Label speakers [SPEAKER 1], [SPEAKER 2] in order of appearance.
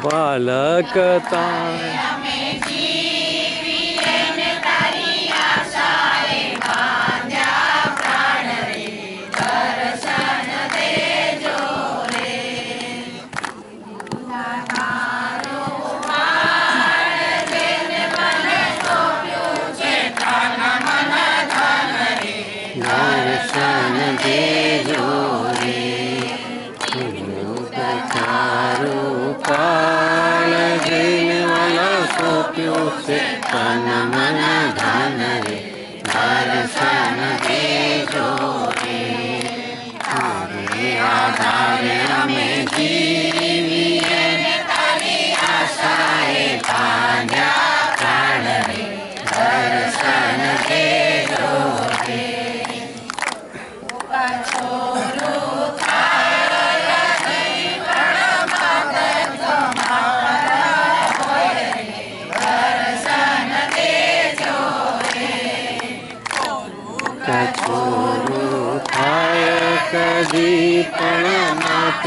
[SPEAKER 1] બાલકતા દર્શન દેજો રે તારું પાળ જઈને વાલા સોંપ્યું છે તન મન ધન રે દર્શન દેજો રે તારે આધારે અમે જીવીએ તારી આશાએ ભાગ્યા પ્રાણ રે દર્શન દેજો રે કછોરું થાય કદી પણ નાથ